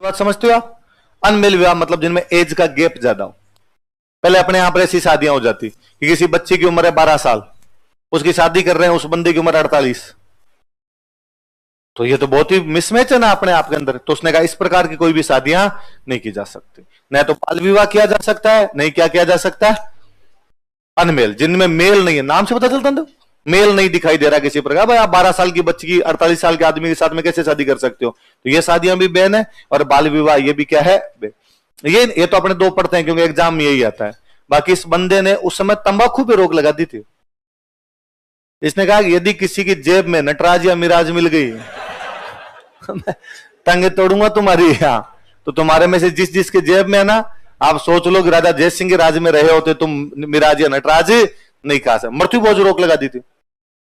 बात समझते हो आप? अनमेल विवाह मतलब जिनमें एज का गैप ज्यादा हो। पहले अपने यहां पर ऐसी शादियां हो जाती कि किसी बच्चे की उम्र है 12 साल, उसकी शादी कर रहे हैं, उस बंदे की उम्र 48, तो ये तो बहुत ही मिसमैच है ना अपने आप के अंदर। तो उसने कहा इस प्रकार की कोई भी शादियां नहीं की जा सकती, न तो बाल विवाह किया जा सकता है, नहीं क्या किया जा सकता है, अनमेल, जिनमें मेल नहीं है। नाम से पता चलता है मेल नहीं दिखाई दे रहा किसी प्रकार। भाई आप 12 साल की बच्ची की 48 साल के आदमी के साथ में कैसे शादी कर सकते हो? तो ये शादियां भी बैन है और बाल विवाह ये भी क्या है, ये तो अपने दो पढ़ते हैं क्योंकि एग्जाम में यही आता है। बाकी इस बंदे ने उस समय तंबाकू पे रोक लगा दी थी। इसने कहा कि यदि किसी की जेब में नटराज या मिराज मिल गई टंगे तोड़ूंगा तुम्हारी। यहां तो तुम्हारे में से जिस जिसके जेब में है ना, आप सोच लो कि राजा जय सिंह के राज में रहे होते तुम मिराज या नटराज नहीं खा सकते। मृत्यु भोज रोक लगा दी थी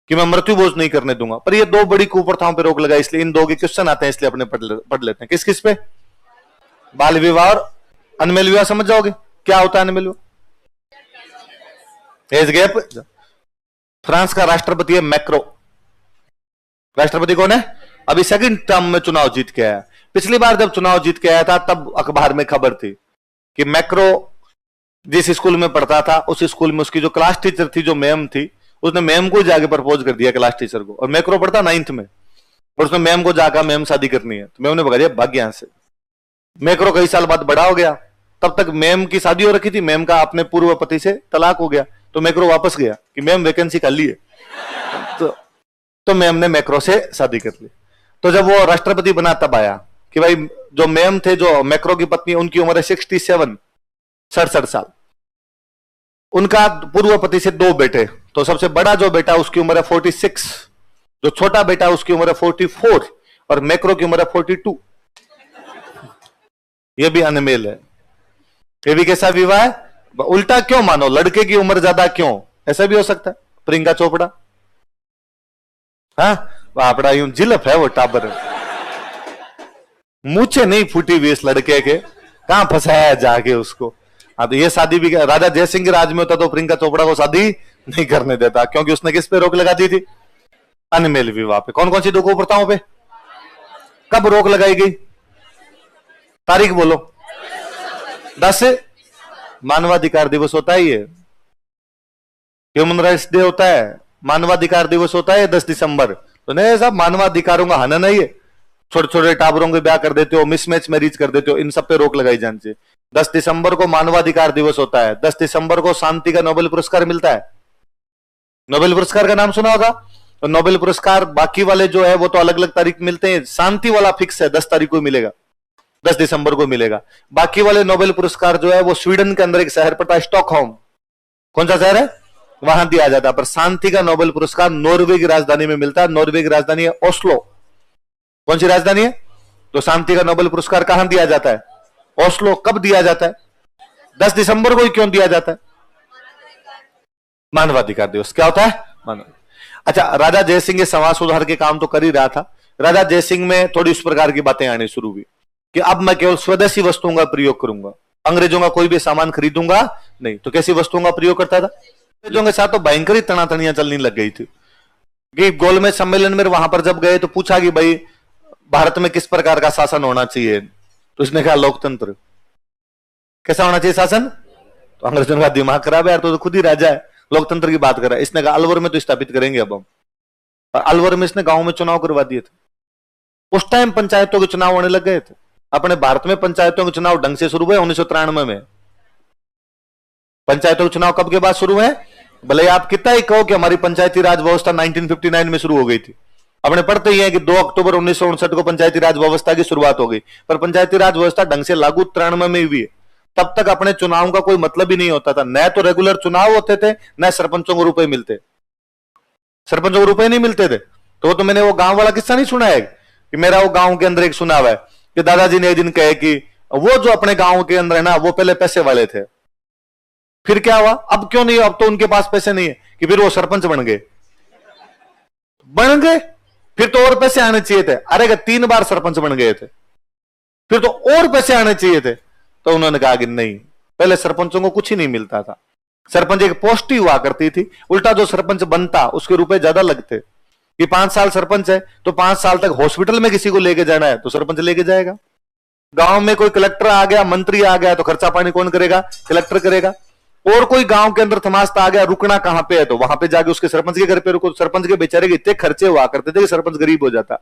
कि मैं मृत्यु भोज नहीं करने दूंगा। पर ये दो बड़ी कुप्रथाओं पे रोक लगा, इसलिए इन दो के क्वेश्चन आते हैं, इसलिए अपने पढ़ लेते हैं। किस किस पे? बाल विवाह और अनमेल विवाह। समझ जाओगे क्या होता है अनमेल विवाह? Age gap. फ्रांस का राष्ट्रपति है मैक्रो। राष्ट्रपति कौन है? अभी सेकंड टर्म में चुनाव जीत के आया। पिछली बार जब चुनाव जीत के आया था तब अखबार में खबर थी कि मैक्रो जिस स्कूल में पढ़ता था उस स्कूल में उसकी जो क्लास टीचर थी, जो मैम थी, उसने मैम को जाके प्रपोज कर दिया क्लास टीचर को। और मैक्रो पढ़ता 9th में और उसने मैम को जाकर मैम शादी करनी है, तो मैम ने भगा दिया भाग यहां से। मैक्रो कई साल बाद बड़ा हो गया, तब तक मैम की शादी हो रखी थी, मैम का अपने पूर्व पति से तलाक हो गया, तो मैक्रो वापस गया कि मैम वैकेंसी खाली है। तो मैम ने मैक्रो से शादी कर ली। तो जब वो राष्ट्रपति बना तब आया कि भाई जो मैम थे, जो मैक्रो की पत्नी, उनकी उम्र है 67 साल। उनका पूर्व पति से 2 बेटे, तो सबसे बड़ा जो बेटा उसकी उम्र है 46, जो छोटा बेटा उसकी उम्र है 44 और मैक्रो की उम्र है 42। यह भी अनमेल है। ये भी कैसा विवाह है? उल्टा क्यों मानो, लड़के की उम्र ज्यादा क्यों? ऐसा भी हो सकता है। प्रियंका चोपड़ा, हाँ बापड़ा यूं जिलफ है वो टाबर, मुझे नहीं फूटी हुई इस लड़के के, कहां फंसाया जाके उसको। हाँ तो ये शादी भी, राजा जयसिंह के राज में होता तो प्रियंका चोपड़ा को शादी नहीं करने देता, क्योंकि उसने किस पे रोक लगा दी थी? अनमेल विवाह पे। कौन कौन सी दो कुप्रथाओं पे? कब रोक लगाई गई? तारीख बोलो। 10 मानवाधिकार दिवस होता है, ये ह्यूमन राइट्स डे होता है, मानवाधिकार दिवस होता है 10 दिसंबर। तो नहीं साहब, मानवाधिकारों का हनन है ये। छोटे छोटे टाबरों के ब्याह कर देते हो, मिसमैच मैरिज कर देते हो, इन सब पे रोक लगाई जानी चाहिए। 10 दिसंबर को मानवाधिकार दिवस होता है। 10 दिसंबर को शांति का नोबेल पुरस्कार मिलता है। नोबेल पुरस्कार का नाम सुना होगा। तो नोबेल पुरस्कार बाकी वाले जो है वो तो अलग अलग तारीख मिलते हैं, शांति वाला फिक्स है 10 तारीख को मिलेगा, 10 दिसंबर को मिलेगा। बाकी वाले नोबेल पुरस्कार जो है वो स्वीडन के अंदर एक शहर पड़ता है स्टॉकहोम, कौन सा शहर है, वहां दिया जाता है। पर शांति का नोबेल पुरस्कार नॉर्वे की राजधानी में मिलता है। नॉर्वे की राजधानी है ओस्लो। कौन सी राजधानी है? तो शांति का नोबेल पुरस्कार कहां दिया जाता है? ओस्लो। कब दिया जाता है? 10 दिसंबर को ही। क्यों दिया जाता है? मानवाधिकार दिवस। क्या होता है? अच्छा, राजा जयसिंह समाज सुधार के काम तो कर ही रहा था। राजा जयसिंह में थोड़ी इस प्रकार की बातें आनी शुरू हुई कि अब मैं केवल स्वदेशी वस्तुओं का प्रयोग करूंगा, अंग्रेजों का कोई भी सामान खरीदूंगा नहीं। तो कैसी वस्तुओं का प्रयोग करता था? अंग्रेजों के साथ तो भयंकर ही तनातनियां चलने लग गई थी कि गोलमेज सम्मेलन में वहां पर जब गए तो पूछा कि भाई भारत में किस प्रकार का शासन होना चाहिए? तो इसने कहा लोकतंत्र। कैसा होना चाहिए शासन? तो अंग्रेजों का दिमाग खराब है यार, तो खुद ही राजा है, लोकतंत्र की बात कर रहा है। इसने कहा अलवर में तो स्थापित करेंगे अब हम। और अलवर में इसने गांव में चुनाव करवा दिए थे। उस टाइम पंचायतों के चुनाव होने लग गए थे। अपने भारत में पंचायतों के चुनाव ढंग से शुरू हुए 1993 में। पंचायतों के चुनाव कब के बाद शुरू है? भले आप कितना ही कहो कि हमारी पंचायती राज व्यवस्था 1959 में शुरू हो गई थी। अपने पढ़ते ही है कि 2 अक्टूबर 1959 को पंचायती राज व्यवस्था की शुरुआत हो गई, पर पंचायती राज व्यवस्था ढंग से लागू 93 में हुई है। तब तक अपने चुनाव का कोई मतलब ही नहीं होता था। न तो रेगुलर चुनाव होते थे, न सरपंचों को रुपए मिलते। सरपंचों को रुपए नहीं मिलते थे। तो मैंने वो गांव वाला किस्सा नहीं सुना है कि मेरा वो गांव के अंदर एक सुना हुआ है कि दादाजी ने एक दिन कहे कि वो जो अपने गांव के अंदर है ना, वो पहले पैसे वाले थे, फिर क्या हुआ, अब क्यों नहीं, अब तो उनके पास पैसे नहीं है, कि फिर वो सरपंच बन गए। फिर तो और पैसे आने चाहिए थे। अरे 3 बार सरपंच बन गए थे, फिर तो और पैसे आने चाहिए थे। तो उन्होंने कहा कि नहीं, पहले सरपंचों को कुछ ही नहीं मिलता था। सरपंच एक पोस्ट ही हुआ करती थी। उल्टा जो सरपंच बनता उसके रुपए ज्यादा लगते। कि 5 साल सरपंच है तो 5 साल तक हॉस्पिटल में किसी को लेके जाना है तो सरपंच लेके जाएगा। गांव में कोई कलेक्टर आ गया, मंत्री आ गया, तो खर्चा पानी कौन करेगा? कलेक्टर करेगा। और कोई गांव के अंदर तमाशा आ गया, रुकना कहां पे है, तो वहां पे जाके उसके सरपंच के घर पे रुको। सरपंच के बेचारे के इतने खर्चे हुआ करते थे कि सरपंच गरीब हो जाता।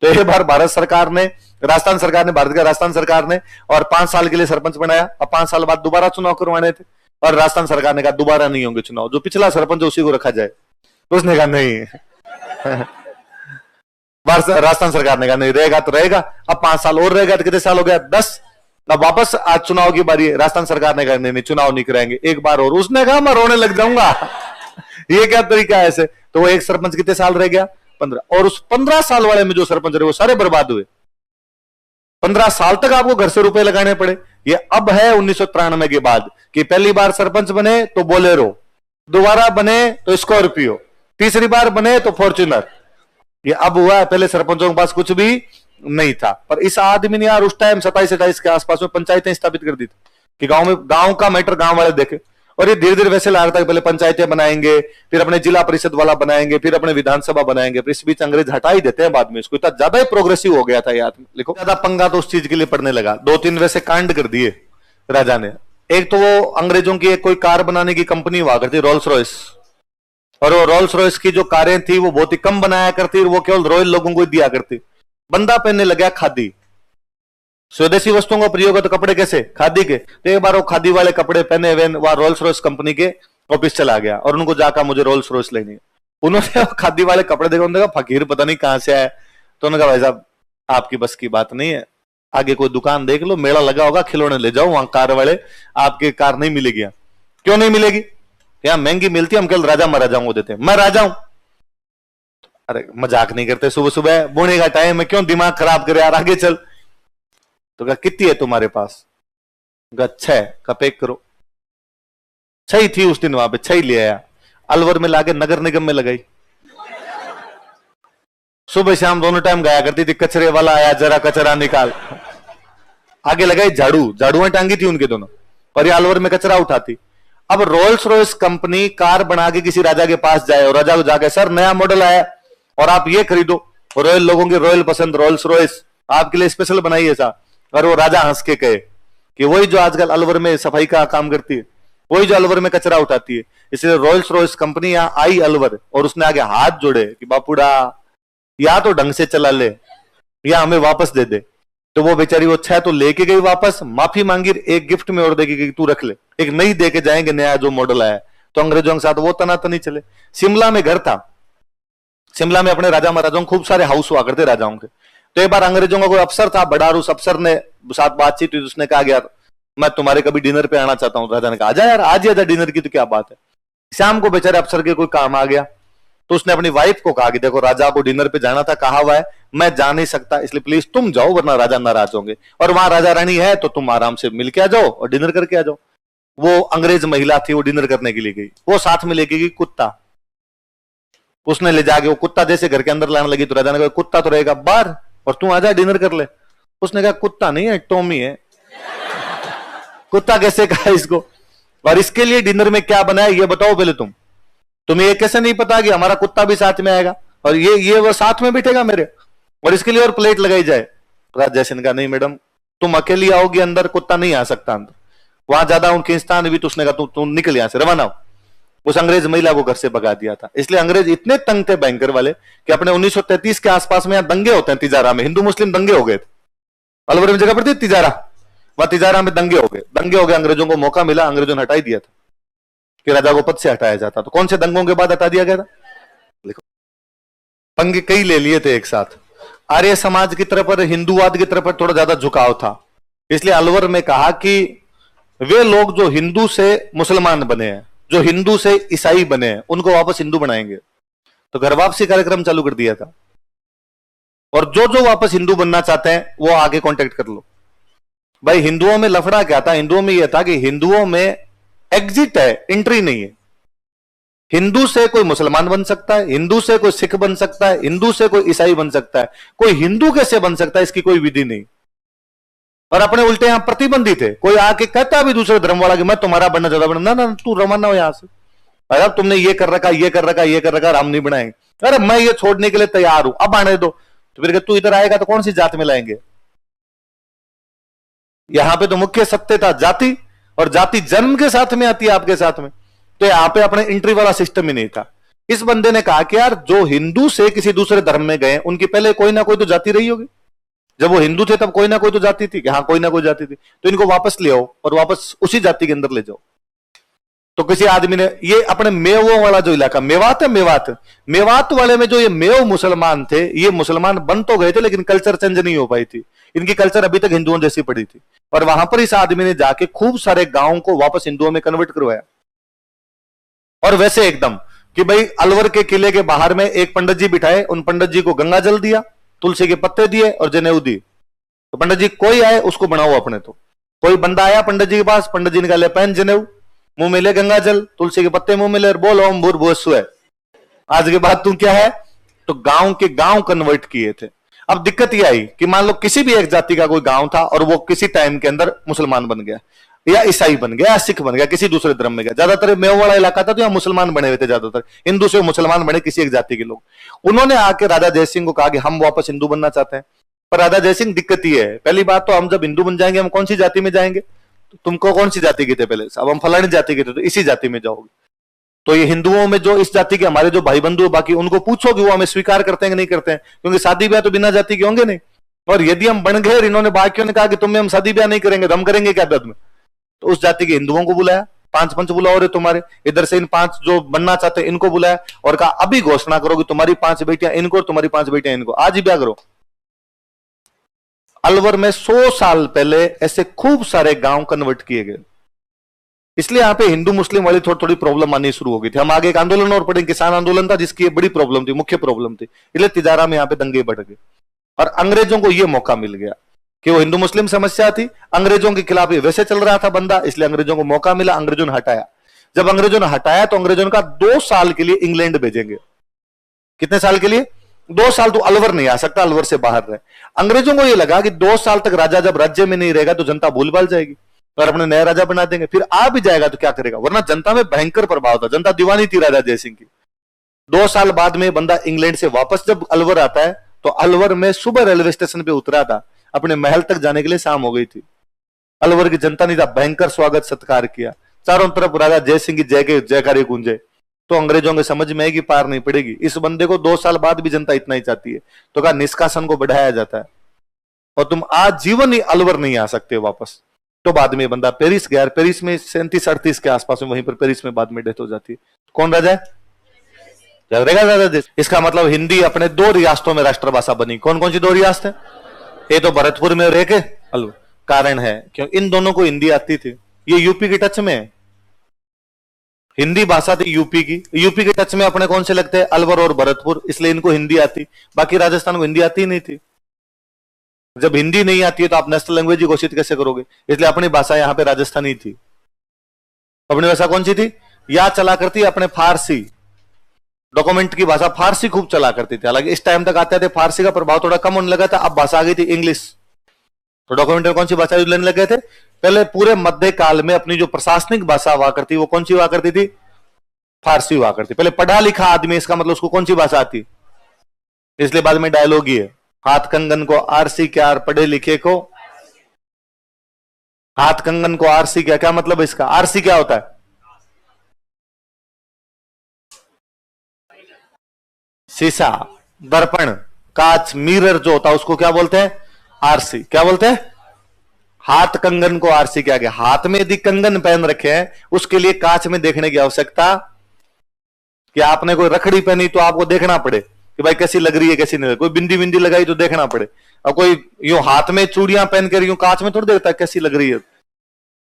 तो एक बार भारत सरकार ने, राजस्थान सरकार ने, भारत का राजस्थान सरकार ने, और 5 साल के लिए सरपंच बनाया। अब 5 साल बाद दोबारा चुनाव करवाने थे, और राजस्थान सरकार ने कहा दोबारा नहीं होंगे चुनाव, जो पिछला सरपंच उसी को रखा जाए। तो उसने कहा नहीं। राजस्थान सरकार ने कहा नहीं, रहेगा तो रहेगा। अब 5 साल और रहेगा, तो कितने साल हो गया? 10। अब वापस आज चुनाव की बारी है, राजस्थान सरकार ने कहा नहीं नहीं, चुनाव नहीं कराएंगे, एक बार और। उसने कहा मैं रोने लग जाऊंगा। ये क्या तरीका है ऐसे? तो वो एक सरपंच कितने साल रह गया? 15। और उस 15 साल वाले में जो सरपंच रहे वो सारे बर्बाद हुए। 15 साल तक आपको घर से रुपए लगाने पड़े। ये अब है 1993 के बाद कि पहली बार सरपंच बने तो बोलेरो, दोबारा बने तो स्कॉर्पियो, तीसरी बार बने तो फॉर्च्यूनर। ये अब हुआ है, पहले सरपंचों के पास कुछ भी नहीं था। पर इस आदमी ने यार उस टाइम 27-28 के आसपास में पंचायतें स्थापित कर दी थी कि गांव में, गांव का मैटर गांव वाले देखे। और ये धीरे धीरे वैसे ला रहा था, पहले पंचायतें बनाएंगे, फिर अपने जिला परिषद वाला बनाएंगे, फिर अपने विधानसभा बनाएंगे। फिर इस बीच अंग्रेज हटा ही देते हैं बाद में इसको। इतना ज्यादा ही प्रोग्रेसिव हो गया था यार, लिखो ज्यादा पंगा तो उस चीज के लिए पड़ने लगा। 2-3 वैसे कांड कर दिए राजा ने। एक तो वो अंग्रेजों की एक कोई कार बनाने की कंपनी हुआ करती, रोल्स रॉयस। और वो रोल्स रॉयस की जो कारें थी वो बहुत ही कम बनाया करती, वो केवल रॉयल लोगों को ही दिया करती। बंदा पहनने लगा खादी, स्वदेशी वस्तुओं का प्रयोग है, तो कपड़े कैसे? खादी के। तो एक बार वो खादी वाले कपड़े पहने हुए वहां रोल्स रॉयस कंपनी के ऑफिस चला गया और उनको जाकर मुझे रोल्स रॉयस लेनी है। उन्होंने खादी वाले कपड़े देखा, उन्होंने कहा फकीर पता नहीं कहां से आया। तो उन्होंने कहा भाई साहब आपकी बस की बात नहीं है, आगे कोई दुकान देख लो, मेला लगा होगा, खिलौने ले जाओ, वहां कार वाले आपके कार नहीं मिलेगी। क्यों नहीं मिलेगी? यहाँ महंगी मिलती है, हम केवल राजा महाराजाओं को देते हैं। मैं राजा हूं। अरे मजाक नहीं करते, सुबह सुबह बोने का टाइम है, क्यों दिमाग खराब करे यार, आगे चल। तो कहा कितनी है तुम्हारे पास? 6। का पैक करो। 6 थी उस दिन वहां पे, 6 ले आया, अलवर में लाके नगर निगम में लगाई। सुबह शाम दोनों टाइम गाया करती थी, कचरे वाला आया जरा कचरा निकाल। आगे लगाई झाड़ू, झाड़ुएं टांगी थी उनके दोनों, और ये अलवर में कचरा उठाती। अब रोल्स रॉयस कंपनी कार बना के किसी राजा के पास जाए और राजा को जाके सर नया मॉडल आया और आप ये खरीदो, रॉयल लोगों की रॉयल पसंद रोल्स रॉयस आपके लिए स्पेशल बनाई है सा। और वो राजा हंस के कहे कि वही जो आजकल अलवर में सफाई का काम करती है, वही जो अलवर में कचरा उठाती है। इसलिए रोल्स रॉयस कंपनी यहां आई अलवर, और उसने आगे हाथ जोड़े कि बापूड़ा या तो ढंग से चला ले या हमें वापस दे दे। तो वो बेचारी वो 6 तो लेके गई वापस, माफी मांगी, एक गिफ्ट में और देगी कि तू रख ले, एक नई दे के जाएंगे नया जो मॉडल आया। तो अंग्रेजों के साथ वो तनातनी चले। शिमला में घर था, शिमला में अपने राजा महाराजाओं खूब सारे हाउस हुआ करते राजाओं के। तो एक बार अंग्रेजों का कोई अफसर था बड़ा, उस अफसर ने साथ बातचीत हुई, उसने कहा यार मैं तुम्हारे कभी डिनर पे आना चाहता हूं। राजा ने कहा आजा यार, आज ही आजा, डिनर की तो क्या बात है। शाम को बेचारे अफसर के कोई काम आ गया, तो उसने अपनी वाइफ को कहा कि देखो राजा को डिनर पे जाना था, कहा हुआ है मैं जा नहीं सकता, इसलिए प्लीज तुम जाओ वरना राजा नाराज होंगे, और वहां राजा रानी है तो तुम आराम से मिल के आ जाओ और डिनर करके आ जाओ। वो अंग्रेज महिला थी, वो डिनर करने के लिए गई, वो साथ में लेके गई कुत्ता। उसने ले जाके वो कुत्ता जैसे घर के अंदर लाने लगी, तो राजा ने कहा कुत्ता तो रहेगा बाहर और तू आजा डिनर कर ले। उसने कहा कुत्ता नहीं है, टॉमी है। कुत्ता कैसे कहा इसको? और इसके लिए डिनर में क्या बनाया ये बताओ पहले तुम। तुम्हें ये कैसे नहीं पता कि हमारा कुत्ता भी साथ में आएगा और ये वो साथ में बैठेगा मेरे, और इसके लिए और प्लेट लगाई जाए। राजा ने कहा नहीं मैडम, तुम अकेली आओगी अंदर, कुत्ता नहीं आ सकता अंदर, वहां ज्यादा उनकी इंसान भी। तो उसने कहा तुम निकल यहां से, रवाना हो। उस अंग्रेज महिला को घर से भगा दिया था। इसलिए अंग्रेज इतने तंग थे बैंकर वाले कि अपने 1933 के आसपास में यहां दंगे होते हैं, तिजारा में हिंदू मुस्लिम दंगे हो गए थे। अलवर में जगह पड़ती है तिजारा, वहां तिजारा में दंगे हो गए। अंग्रेजों को मौका मिला, अंग्रेजों ने हटाई दिया था कि राजा को पद से हटाया जाता। तो कौन से दंगों के बाद हटा दिया गया था? लिखो, पंगे कई ले लिए थे एक साथ। आर्य समाज की तरफ और हिंदूवाद की तरफ थोड़ा ज्यादा झुकाव था, इसलिए अलवर में कहा कि वे लोग जो हिंदू से मुसलमान बने हैं, जो हिंदू से ईसाई बने हैं, उनको वापस हिंदू बनाएंगे। तो घर वापसी कार्यक्रम चालू कर दिया था, और जो वापस हिंदू बनना चाहते हैं वो आगे कांटेक्ट कर लो। भाई हिंदुओं में लफड़ा क्या था? हिंदुओं में यह था कि हिंदुओं में एग्जिट है, एंट्री नहीं है। हिंदू से कोई मुसलमान बन सकता है, हिंदू से कोई सिख बन सकता है, हिंदू से कोई ईसाई बन सकता है, कोई हिंदू कैसे बन सकता है इसकी कोई विधि नहीं। और अपने उल्टे यहां प्रतिबंधित है। कोई आके कहता भी दूसरे धर्म वाला कि मैं तुम्हारा बनना चाहता, ना ना तू रवाना हो यहां से, अरे तुमने ये कर रखा, ये कर रखा, ये कर रखा, हम नहीं बनाएंगे। अरे मैं ये छोड़ने के लिए तैयार हूं, अब आने दो। तो फिर तू इधर आएगा तो कौन सी जात में लाएंगे? यहां पे तो मुख्य सत्य था जाति, और जाति जन्म के साथ में आती है आपके साथ में। तो यहां पे अपने एंट्री वाला सिस्टम ही नहीं था। इस बंदे ने कहा कि यार जो हिंदू से किसी दूसरे धर्म में गए उनकी पहले कोई ना कोई तो जाति रही होगी। जब वो हिंदू थे तब कोई ना कोई तो जाति थी, हाँ कोई ना कोई जाति थी, तो इनको वापस ले आओ और वापस उसी जाति के अंदर ले जाओ। तो किसी आदमी ने ये अपने मेवों वाला जो इलाका मेवात है, मेवात वाले में जो ये मेव मुसलमान थे, ये मुसलमान बन तो गए थे लेकिन कल्चर चेंज नहीं हो पाई थी, इनकी कल्चर अभी तक हिंदुओं जैसी पड़ी थी। और वहां पर इस आदमी ने जाके खूब सारे गांवों को वापस हिंदुओं में कन्वर्ट करवाया। और वैसे एकदम कि भाई अलवर के किले के बाहर में एक पंडित जी बिठाए, उन पंडित जी को गंगा जल दिया, तुलसी के पत्ते दिए और जनेऊ दी। तो पंडित जी कोई आए उसको बनाओ अपने। तो कोई बंदा आया पंडित जी के पास, पंडित जी निकाले पहन जनेऊ, मुंह में ले गंगा जल, तुलसी के पत्ते मुंह में ले और बोल ओम भूर्भुवः स्वः, आज के बाद तू क्या है। तो गांव के गांव कन्वर्ट किए थे। अब दिक्कत यह आई कि मान लो किसी भी एक जाति का कोई गांव था और वो किसी टाइम के अंदर मुसलमान बन गया या ईसाई बन गया या सिख बन गया, किसी दूसरे धर्म में गया। ज्यादातर मेव वाला इलाका था तो यहाँ मुसलमान बने हुए थे, ज्यादातर हिंदू से मुसलमान बने किसी एक जाति के लोग। उन्होंने आके राजा जयसिंह को कहा कि हम वापस हिंदू बनना चाहते हैं। पर राजा जयसिंह दिक्कत ही है, पहली बात तो हम जब हिंदू बन जाएंगे हम कौन सी जाति में जाएंगे, तुमको कौन सी जाति के थे पहले, अब हम फलानी जाति के थे तो इसी जाति में जाओगे। तो ये हिंदुओं में जो इस जाति के हमारे जो भाई बंधु है बाकी, उनको पूछो कि वो हमें स्वीकार करते हैं कि नहीं करते हैं, क्योंकि शादी ब्याह तो बिना जाति के होंगे नहीं। और यदि हम बन गए और इन्होंने बाकियों ने कहा कि तुम्हें हम शादी ब्याह नहीं करेंगे तो हम करेंगे क्या बाद में। तो उस जाति के हिंदुओं को बुलाया, 5 पंच बुलाओ रे तुम्हारे इधर से, इन 5 जो बनना चाहते हैं इनको बुलाया और कहा अभी घोषणा करो कि तुम्हारी 5 बेटियां इनको और तुम्हारी 5 बेटियां इनको, आज ही ब्याह करो। अलवर में 100 साल पहले ऐसे खूब सारे गांव कन्वर्ट किए गए। इसलिए यहां पे हिंदू मुस्लिम वाली थोड़ी थोड़ी प्रॉब्लम आनी शुरू हो गई थी। हम आगे एक आंदोलन और पढ़ेंगे, किसान आंदोलन था जिसकी बड़ी प्रॉब्लम थी, मुख्य प्रॉब्लम थी, इसलिए तिजारा में यहां पे दंगे बढ़ गए। और अंग्रेजों को यह मौका मिल गया कि वो हिंदू मुस्लिम समस्या थी, अंग्रेजों के खिलाफ ये वैसे चल रहा था बंदा, इसलिए अंग्रेजों को मौका मिला, अंग्रेजों ने हटाया। जब अंग्रेजों ने हटाया तो अंग्रेजों ने कहा 2 साल के लिए इंग्लैंड भेजेंगे। कितने साल के लिए? 2 साल तो अलवर नहीं आ सकता, अलवर से बाहर रहे। अंग्रेजों को यह लगा कि 2 साल तक राजा जब राज्य में नहीं रहेगा तो जनता भूल भाल जाएगी और अपने नया राजा बना देंगे, फिर आ भी जाएगा तो क्या करेगा। वरना जनता में भयंकर प्रभाव था, जनता दीवानी थी राजा जयसिंह की। 2 साल बाद में बंदा इंग्लैंड से वापस जब अलवर आता है तो अलवर में सुबह रेलवे स्टेशन पे उतरा था, अपने महल तक जाने के लिए शाम हो गई थी। अलवर की जनता ने भयंकर स्वागत सत्कार किया, चारों तरफ राजा जयसिंह की जय के जयकारे गूंजे। तो अंग्रेजों के समझ में है कि पार नहीं पड़ेगी, इस बंदे को 2 साल बाद भी जनता इतना ही चाहती है, तो कहा निष्कासन को बढ़ाया जाता है और तुम आज जीवन ही अलवर नहीं आ सकते वापस। तो बाद में बंदा पेरिस गया, पेरिस में 37-38 के आसपास में, वहीं पर पेरिस में बाद में डेथ हो जाती है। कौन राजा है? इसका मतलब हिंदी अपने 2 रियासतों में राष्ट्रभाषा बनी। कौन कौन सी 2 रियासत है? ये तो भरतपुर में रह के अलवर। कारण है क्यों इन दोनों को हिंदी आती थी, ये यूपी के टच में है, हिंदी भाषा थी यूपी की। यूपी के टच में अपने कौन से लगते हैं? अलवर और भरतपुर, इसलिए इनको हिंदी आती, बाकी राजस्थान को हिंदी आती ही नहीं थी। जब हिंदी नहीं आती है तो आप नेशनल लैंग्वेज घोषित कैसे करोगे? इसलिए अपनी भाषा यहां पे राजस्थानी थी। अपनी भाषा कौन सी थी? या चला करती अपने फारसी, डॉक्यूमेंट की भाषा फारसी खूब चला करती थी। हालांकि इस टाइम तक आते थे फारसी का प्रभाव थोड़ा कम होने लगा था, अब भाषा आ गई थी इंग्लिश। तो डॉक्यूमेंट में कौन सी भाषा यूज लेने लगे थे? पहले पूरे मध्य काल में अपनी जो प्रशासनिक भाषा हुआ करती वो कौन सी हुआ करती थी? फारसी हुआ करती। पहले पढ़ा लिखा आदमी, इसका मतलब उसको कौन सी भाषा आती? इसलिए बाद में डायलॉग ही है, हाथ कंगन को आरसी क्या, पढ़े लिखे को हाथ कंगन को आरसी क्या। क्या मतलब इसका? आरसी क्या होता है? शीशा, दर्पण, कांच, मिरर जो होता है उसको क्या बोलते हैं? आरसी। क्या बोलते हैं? हाथ कंगन को आरसी क्या गया? हाथ में यदि कंगन पहन रखे हैं उसके लिए कांच में देखने की आवश्यकता, कि आपने कोई रखड़ी पहनी तो आपको देखना पड़े कि भाई कैसी लग रही है कैसी नहीं, कोई बिंदी बिंदी लगाई तो देखना पड़े। और कोई यूं हाथ में चूड़ियां पहन कर यूं कांच में थोड़ी देखता है कैसी लग रही है,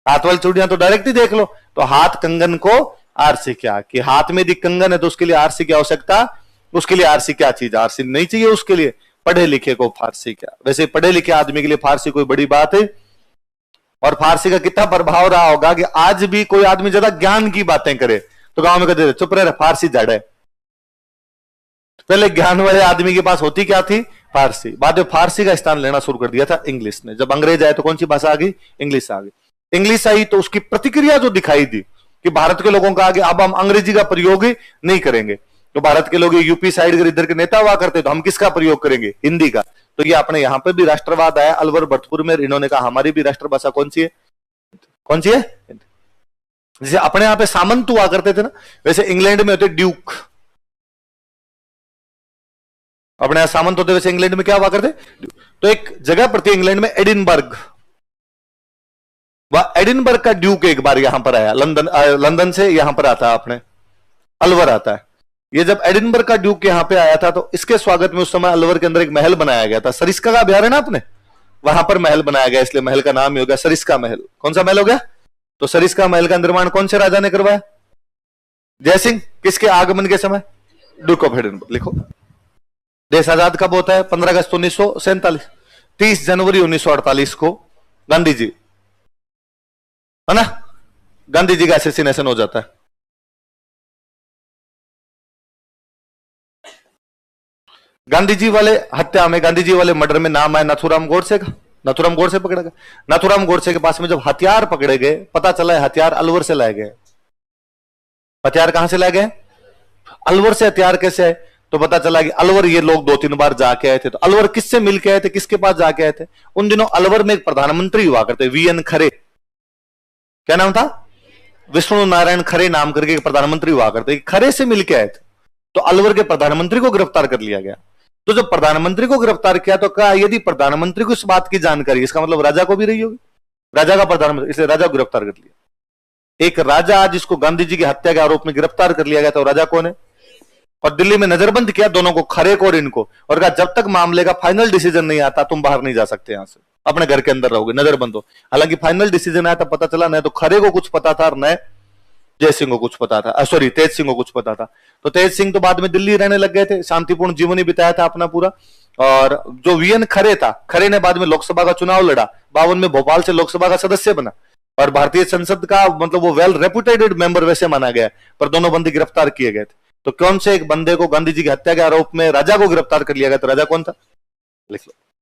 हाथ वाली चूड़ियां तो डायरेक्ट ही देख लो। तो हाथ कंगन को आरसी क्या, कि हाथ में यदि कंगन है तो उसके लिए आरसी की आवश्यकता, उसके लिए आरसी क्या चीज? आरसी नहीं चाहिए उसके लिए। पढ़े लिखे को फारसी क्या? वैसे पढ़े लिखे आदमी के लिए फारसी कोई बड़ी बात है। और फारसी का कितना प्रभाव रहा होगा कि आज भी कोई आदमी ज्यादा ज्ञान की बातें करे तो गांव में कहते चुप रहे, फारसी जड़ है। पहले ज्ञान वाले आदमी के पास होती क्या थी? फारसी। बाद में फारसी का स्थान लेना शुरू कर दिया था इंग्लिश ने। जब अंग्रेज आए तो कौन सी भाषा आ गई? इंग्लिश आ गई। इंग्लिश आई तो उसकी प्रतिक्रिया जो दिखाई दी कि भारत के लोगों का आगे अब हम अंग्रेजी का प्रयोग ही नहीं करेंगे, तो भारत के लोग यूपी साइड अगर इधर के नेता हुआ करते तो हम किसका प्रयोग करेंगे? हिंदी का। तो ये अपने यहां पे भी राष्ट्रवाद आया अलवर भरतपुर में, इन्होंने कहा हमारी भी राष्ट्रभाषा कौन सी है? कौन सी है? जैसे अपने यहां पे सामंत हुआ करते थे ना, वैसे इंग्लैंड में होते ड्यूक। अपने यहां सामंत होते, वैसे इंग्लैंड में क्या हुआ करते? तो एक जगह पड़ती है इंग्लैंड में एडिनबर्ग, वह एडिनबर्ग का ड्यूक एक बार यहां पर आया, लंदन से यहां पर आता है, अपने अलवर आता है। ये जब एडिनबर्ग का ड्यूक यहां पे आया था तो इसके स्वागत में उस समय अलवर के अंदर एक महल बनाया गया था, सरिस्का का अभ्यारण्य अपने वहां पर महल बनाया गया, इसलिए महल का नाम ही हो गया सरिस्का महल। कौन सा महल हो गया? तो सरिस्का महल का निर्माण कौन से राजा ने करवाया? जयसिंह। किसके आगमन के समय? Duke of Edinburgh. लिखो, देश आजाद कब होता है? 15 अगस्त 1947। 30 जनवरी 1948 को गांधी जी, है ना, गांधी जी का असैसिनेशन हो जाता है। गांधी जी वाले हत्या में, गांधी जी वाले मर्डर में नाम आया नाथूराम गोडसे का। नाथूराम गोडसे पकड़ा गया। नाथूराम गोडसे के पास में जब हथियार पकड़े गए, पता चला हथियार अलवर से लाए गए। हथियार कहां से लाए गए? अलवर से। हथियार कैसे आए? तो पता चला कि अलवर ये लोग 2-3 बार जाके आए थे। तो अलवर किससे मिलके आए थे, किसके पास जाके आए थे? उन दिनों अलवर में एक प्रधानमंत्री हुआ करते, वीएन खरे। क्या नाम था? विष्णु नारायण खरे नाम करके एक प्रधानमंत्री हुआ करते, खरे से मिलके आए थे। तो अलवर के प्रधानमंत्री को गिरफ्तार कर लिया गया। तो जब प्रधानमंत्री को गिरफ्तार किया तो कहा यदि प्रधानमंत्री को इस बात की जानकारी, इसका मतलब राजा को भी रही होगी, राजा का प्रधानमंत्री, इसलिए राजा को गिरफ्तार कर लिया। एक राजा जिसको गांधी जी की हत्या के आरोप में गिरफ्तार कर लिया गया था, राजा कौन है? और दिल्ली में नजरबंद किया दोनों को, खरे को और इनको, और कहा जब तक मामले का फाइनल डिसीजन नहीं आता तुम बाहर नहीं जा सकते, यहां से अपने घर के अंदर रहोगे, नजरबंद हो। हालांकि फाइनल डिसीजन आया तब पता चला न तो खरे को कुछ पता था और न जय सिंह को कुछ पता था, सॉरी तेज सिंह को कुछ पता था। तो तेज सिंह तो बाद में दिल्ली रहने लग गए थे, शांतिपूर्ण जीवन ही बिताया था अपना पूरा। और जो वीएन खरे था, खरे ने बाद में लोकसभा का चुनाव लड़ा, 52 में भोपाल से लोकसभा का सदस्य बना और भारतीय संसद का मतलब वो वेल रेपुटेटेड मेंबर वैसे माना गया। पर दोनों बंदे गिरफ्तार किए गए थे। तो कौन से एक बंदे को गांधी जी की हत्या के आरोप में राजा को गिरफ्तार कर लिया गया? तो राजा कौन था? लिख लो।